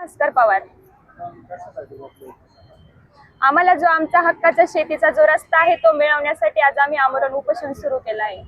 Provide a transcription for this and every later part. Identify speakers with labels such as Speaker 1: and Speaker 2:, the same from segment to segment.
Speaker 1: भास्कर पवार. आम्हाला जो आमचा हक्काचा शेतीचा जो रस्ता आहे तो मिळवण्यासाठी आज आम्ही आमरण उपोषण सुरू केलं आहे.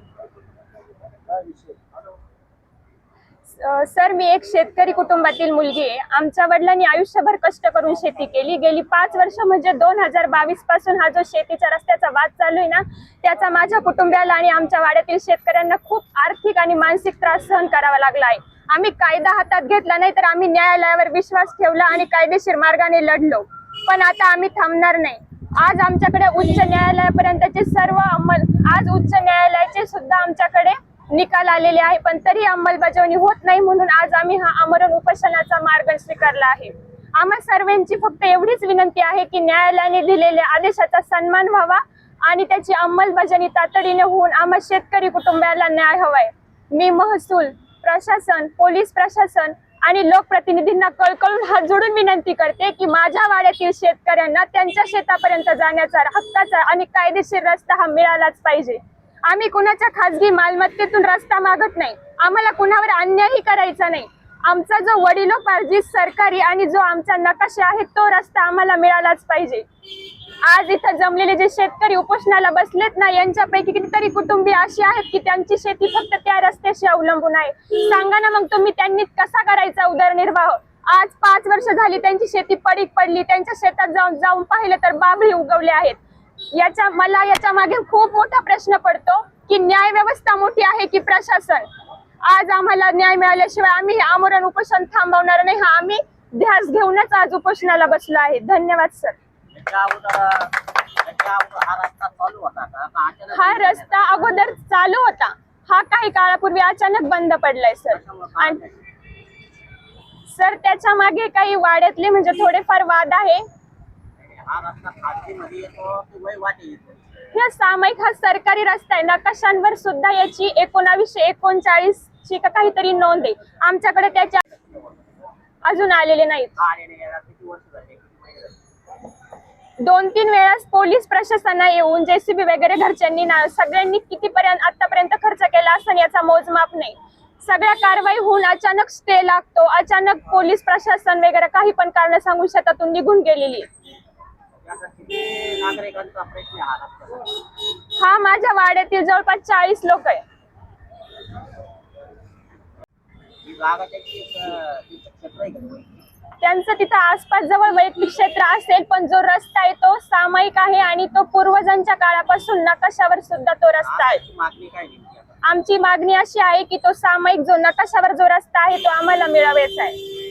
Speaker 1: सर, मी एक शेतकरी कुटुंबातील मुलगी आहे. आमच्या वडिलांनी आयुष्यभर कष्ट करून शेती केली. गेली 5 वर्ष म्हणजे 2022 पासून हा जो शेतीच्या रस्त्याचा वाद चालू आहे ना, त्याचा माझ्या कुटुंबाला आणि आमच्या वाड्यातील शेतकऱ्यांना खूप आर्थिक आणि मानसिक त्रास सहन करावा लागला आहे. आम्ही कायदा हातात घेतला नाही तर आम्ही न्यायालयावर विश्वास ठेवला आणि कायदेशीर मार्गाने लढलो. पण आता आम्ही थांबणार नाही. आज आमच्याकडे उच्च न्यायालयापर्यंतचे सर्व आज उच्च न्यायालयाचे सुद्धा आमच्याकडे निकाल आलेले आहे, पण तरी अंमलबजावणी होत नाही. म्हणून आज आम्ही हा आमरण उपोषणाचा मार्ग स्वीकारला आहे. आम्हा सर्वांची फक्त एवढीच विनंती आहे की न्यायालयाने दिलेल्या आदेशाचा सन्मान व्हावा आणि त्याची अंमलबजावणी तातडीने होऊन आम्हा शेतकरी कुटुंबाला न्याय हवाय. मी महसूल प्रशासन, पोलीस प्रशासन आणि लोकप्रतिनिधींना कळकळून हात जोडून विनंती करते की माझ्या वाड्यातील शेतकऱ्यांना त्यांच्या शेतापर्यंत जाण्याचा हक्काचा आणि कायदेशीर रस्ता हा मिळालाच पाहिजे. आम्ही कुणाच्या खासगी मालमत्तेतून रस्ता मागत नाही. आम्हाला कुणावर अन्यायही करायचा नाही. आमचा जो वडिलोपार्जित सरकारी आणि जो आमचा नकाशा आहे तो रस्ता आम्हाला मिळालाच पाहिजे. आज इथं जमलेले जे शेतकरी उपोषणाला बसलेत ना, यांच्यापैकी कितीतरी कुटुंबीय अशी आहेत की त्यांची शेती फक्त त्या रस्त्याशी अवलंबून आहे. सांगा ना मग तुम्ही, त्यांनी कसा करायचा उदरनिर्वाह? आज 5 वर्ष झाली त्यांची शेती पडीक पडली. त्यांच्या शेतात जाऊन पाहिलं तर बाभळी उगवले आहेत. मला याच्या मागे खूप मोठा प्रश्न पडतो की न्याय व्यवस्था मोठी आहे की प्रशासन? आज आम्हाला न्याय मिळाल्याशिवाय आम्ही हे आमरण उपोषण थांबवणार नाही. हा आम्ही ध्यास घेऊनच आज उपोषणाला बसलो आहे. धन्यवाद सर. हा रस्ता अगोदर चालू होता. हा काही काळापूर्वी अचानक बंद पडलाय सर. आणि सर, त्याच्या मागे काही वाड्यातले म्हणजे थोडेफार वाद आहे. सामायिक हा सरकारी रस्ता आहे. नकाशांवर सुद्धा याची 1939 ची काहीतरी नोंद आहे. आमच्याकडे त्याच्या अजून आलेले नाहीत. 2-3 वेळा पोलीस प्रशासना येऊन जेसीबी वगैरे घरच्यांनी सगळ्यांनी कितीपर्यंत आतापर्यंत खर्च केला असं याचा मोजमाप नाही. सगळ्या कारवाई होऊन अचानक स्टे लागतो. अचानक पोलीस प्रशासन वगैरे काही पण कारण सांगून शेतातून निघून गेलेली. हा माझ्या वाड्यातील जवळपास 40 लोक आहे. त्यांचं तिथं आसपास जवळ वैयक्तिक क्षेत्र असेल, पण जो रस्ता आहे तो सामायिक आहे आणि तो पूर्वजांच्या काळापासून नकाशावर सुद्धा तो रस्ता आहे. आमची मागणी अशी आहे की तो सामायिक जो नकाशावर जो रस्ता आहे तो आम्हाला मिळावायचा आहे.